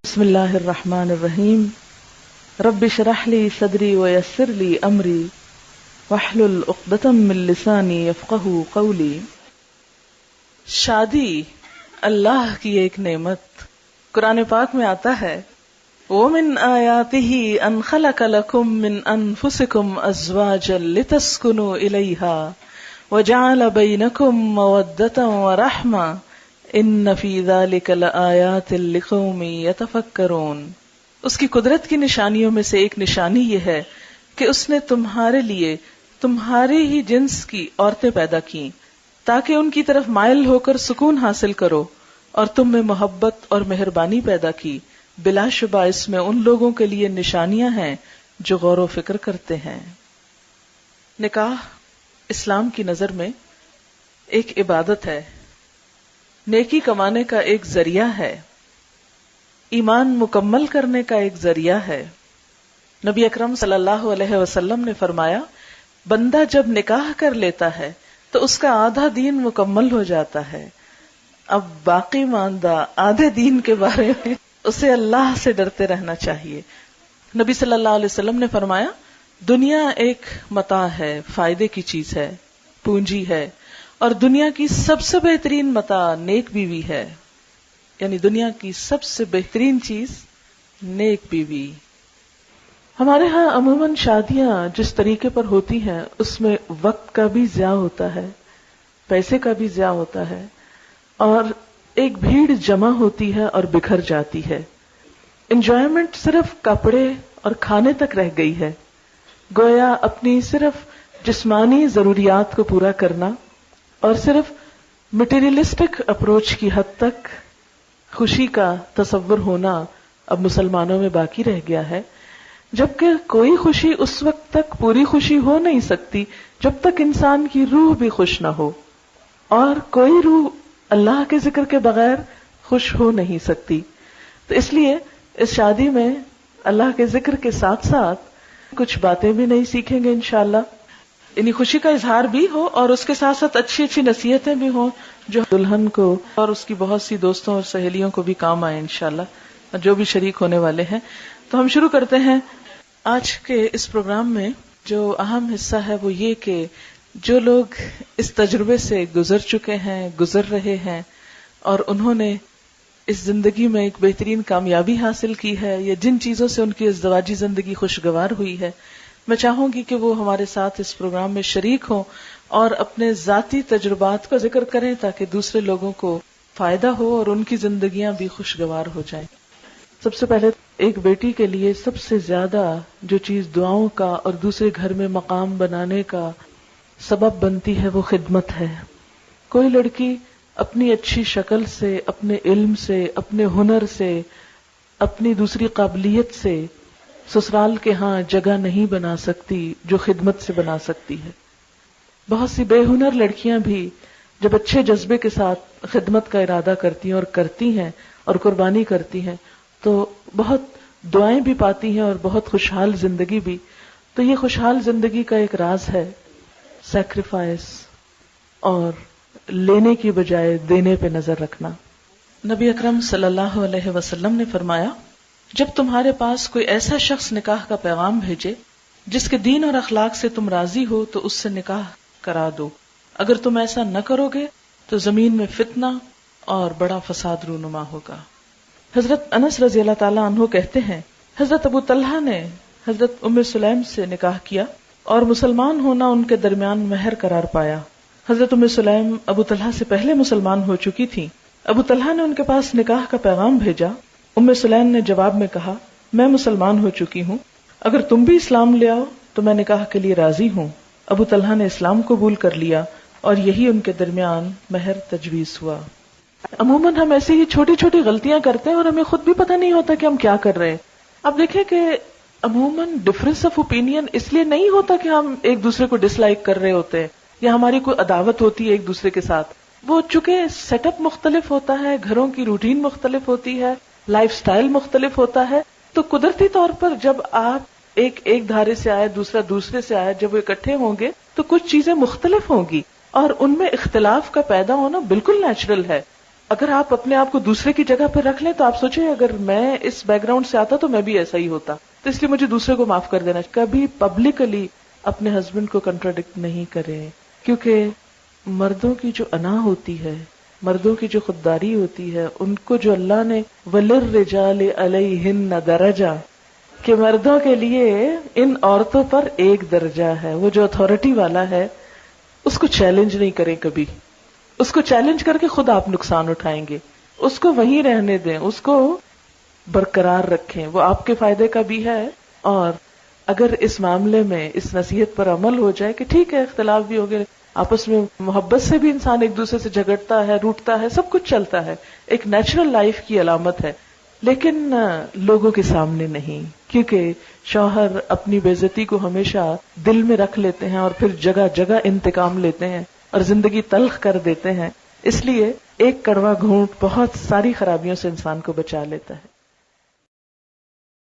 بسم اللہ الرحمن الرحیم رب اشرح لی صدری ویسر لی امری واحلل عقدۃ من لسانی یفقہوا قولی۔ شادی اللہ کی ایک نعمت، قرآن پاک میں آتا ہے وَمِنْ آیَاتِهِ أَنْ خَلَقَ لَكُم مِّنْ أَنفُسِكُمْ أَزْوَاجًا لِتَسْكُنُوا إِلَيْهَا وَجَعَلَ بَيْنَكُم مَّوَدَّةً وَرَحْمَةً ان فی ذلک لآیات لقوم یتفکرون۔ اس کی قدرت کی نشانیوں میں سے ایک نشانی یہ ہے کہ اس نے تمہارے لیے تمہارے ہی جنس کی عورتیں پیدا کیں تاکہ ان کی طرف مائل ہو کر سکون حاصل کرو، اور تم میں محبت اور مہربانی پیدا کی۔ بلا شبہ اس میں ان لوگوں کے لیے نشانیاں ہیں جو غور و فکر کرتے ہیں۔ نکاح اسلام کی نظر میں ایک عبادت ہے، نیکی کمانے کا ایک ذریعہ ہے، ایمان مکمل کرنے کا ایک ذریعہ ہے۔ نبی اکرم صلی اللہ علیہ وسلم نے فرمایا بندہ جب نکاح کر لیتا ہے تو اس کا آدھا دین مکمل ہو جاتا ہے، اب باقی ماندہ آدھے دین کے بارے میں اسے اللہ سے ڈرتے رہنا چاہیے۔ نبی صلی اللہ علیہ وسلم نے فرمایا دنیا ایک متاع ہے، فائدے کی چیز ہے، پونجی ہے، اور دنیا کی سب سے بہترین متاع نیک بیوی ہے، یعنی دنیا کی سب سے بہترین چیز نیک بیوی۔ ہمارے ہاں عموماً شادیاں جس طریقے پر ہوتی ہیں اس میں وقت کا بھی ضیاع ہوتا ہے، پیسے کا بھی ضیاع ہوتا ہے، اور ایک بھیڑ جمع ہوتی ہے اور بکھر جاتی ہے۔ انجوائمنٹ صرف کپڑے اور کھانے تک رہ گئی ہے، گویا اپنی صرف جسمانی ضروریات کو پورا کرنا اور صرف مٹیریلسٹک اپروچ کی حد تک خوشی کا تصور ہونا اب مسلمانوں میں باقی رہ گیا ہے، جبکہ کوئی خوشی اس وقت تک پوری خوشی ہو نہیں سکتی جب تک انسان کی روح بھی خوش نہ ہو، اور کوئی روح اللہ کے ذکر کے بغیر خوش ہو نہیں سکتی۔ تو اس لیے اس شادی میں اللہ کے ذکر کے ساتھ ساتھ کچھ باتیں بھی نہیں سیکھیں گے انشاءاللہ، یعنی خوشی کا اظہار بھی ہو اور اس کے ساتھ ساتھ اچھی اچھی نصیحتیں بھی ہوں جو دلہن کو اور اس کی بہت سی دوستوں اور سہیلیوں کو بھی کام آئے انشاءاللہ، اور جو بھی شریک ہونے والے ہیں۔ تو ہم شروع کرتے ہیں آج کے اس پروگرام میں۔ جو اہم حصہ ہے وہ یہ کہ جو لوگ اس تجربے سے گزر چکے ہیں، گزر رہے ہیں، اور انہوں نے اس زندگی میں ایک بہترین کامیابی حاصل کی ہے، یا جن چیزوں سے ان کی ازدواجی زندگی خوشگوار ہوئی ہے، میں چاہوں گی کہ وہ ہمارے ساتھ اس پروگرام میں شریک ہوں اور اپنے ذاتی تجربات کا ذکر کریں تاکہ دوسرے لوگوں کو فائدہ ہو اور ان کی زندگیاں بھی خوشگوار ہو جائیں۔ سب سے پہلے ایک بیٹی کے لیے سب سے زیادہ جو چیز دعاؤں کا اور دوسرے گھر میں مقام بنانے کا سبب بنتی ہے وہ خدمت ہے۔ کوئی لڑکی اپنی اچھی شکل سے، اپنے علم سے، اپنے ہنر سے، اپنی دوسری قابلیت سے سسرال کے ہاں جگہ نہیں بنا سکتی جو خدمت سے بنا سکتی ہے۔ بہت سی بے ہنر لڑکیاں بھی جب اچھے جذبے کے ساتھ خدمت کا ارادہ کرتی ہیں اور کرتی ہیں اور قربانی کرتی ہیں تو بہت دعائیں بھی پاتی ہیں اور بہت خوشحال زندگی بھی۔ تو یہ خوشحال زندگی کا ایک راز ہے سیکریفائس اور لینے کی بجائے دینے پہ نظر رکھنا۔ نبی اکرم صلی اللہ علیہ وسلم نے فرمایا جب تمہارے پاس کوئی ایسا شخص نکاح کا پیغام بھیجے جس کے دین اور اخلاق سے تم راضی ہو تو اس سے نکاح کرا دو، اگر تم ایسا نہ کرو گے تو زمین میں فتنہ اور بڑا فساد رونما ہوگا۔ حضرت انس رضی اللہ تعالیٰ عنہ کہتے ہیں حضرت ابو طلحہ نے حضرت ام سلیم سے نکاح کیا اور مسلمان ہونا ان کے درمیان مہر قرار پایا۔ حضرت ام سلیم ابو طلحہ سے پہلے مسلمان ہو چکی تھی۔ ابو طلحہ نے ان کے پاس نکاح کا پیغام بھیجا۔ ام سلیم نے جواب میں کہا میں مسلمان ہو چکی ہوں، اگر تم بھی اسلام لے آؤ تو میں نکاح کے لیے راضی ہوں۔ ابو طلحہ نے اسلام قبول کر لیا اور یہی ان کے درمیان مہر تجویز ہوا۔ عموماً ہم ایسی ہی چھوٹی چھوٹی غلطیاں کرتے ہیں اور ہمیں خود بھی پتہ نہیں ہوتا کہ ہم کیا کر رہے ہیں۔ اب دیکھیں کہ عموماً ڈفرینس آف اوپینین اس لیے نہیں ہوتا کہ ہم ایک دوسرے کو ڈس لائک کر رہے ہوتے ہیں یا ہماری کوئی عداوت ہوتی ہے ایک دوسرے کے ساتھ، وہ چونکہ سیٹ اپ مختلف ہوتا ہے، گھروں کی روٹین مختلف ہوتی ہے، لائف سٹائل مختلف ہوتا ہے، تو قدرتی طور پر جب آپ ایک دھارے سے آئے دوسرا دوسرے سے آئے، جب وہ اکٹھے ہوں گے تو کچھ چیزیں مختلف ہوں گی اور ان میں اختلاف کا پیدا ہونا بالکل نیچرل ہے۔ اگر آپ اپنے آپ کو دوسرے کی جگہ پر رکھ لیں تو آپ سوچیں اگر میں اس بیک گراؤنڈ سے آتا تو میں بھی ایسا ہی ہوتا، تو اس لیے مجھے دوسرے کو معاف کر دینا. کبھی پبلکلی اپنے ہسبینڈ کو کنٹراڈکٹ نہیں کریں، کیونکہ مردوں کی جو انا ہوتی ہے، مردوں کی جو خودداری ہوتی ہے، ان کو جو اللہ نے وَلِلرِّجَالِ عَلَيْهِنَّ دَرَجَةٌ، کہ مردوں کے لیے ان عورتوں پر ایک درجہ ہے. وہ جو اتھارٹی والا ہے اس کو چیلنج نہیں کریں کبھی. اس کو چیلنج کر کے خود آپ نقصان اٹھائیں گے. اس کو وہیں رہنے دیں، اس کو برقرار رکھیں، وہ آپ کے فائدے کا بھی ہے. اور اگر اس معاملے میں اس نصیحت پر عمل ہو جائے کہ ٹھیک ہے اختلاف بھی ہو گئے، آپس میں محبت سے بھی انسان ایک دوسرے سے جھگڑتا ہے، روٹتا ہے، سب کچھ چلتا ہے، ایک نیچرل لائف کی علامت ہے، لیکن لوگوں کے سامنے نہیں، کیونکہ شوہر اپنی بے عزتی کو ہمیشہ دل میں رکھ لیتے ہیں اور پھر جگہ جگہ انتقام لیتے ہیں اور زندگی تلخ کر دیتے ہیں. اس لیے ایک کڑوا گھونٹ بہت ساری خرابیوں سے انسان کو بچا لیتا ہے.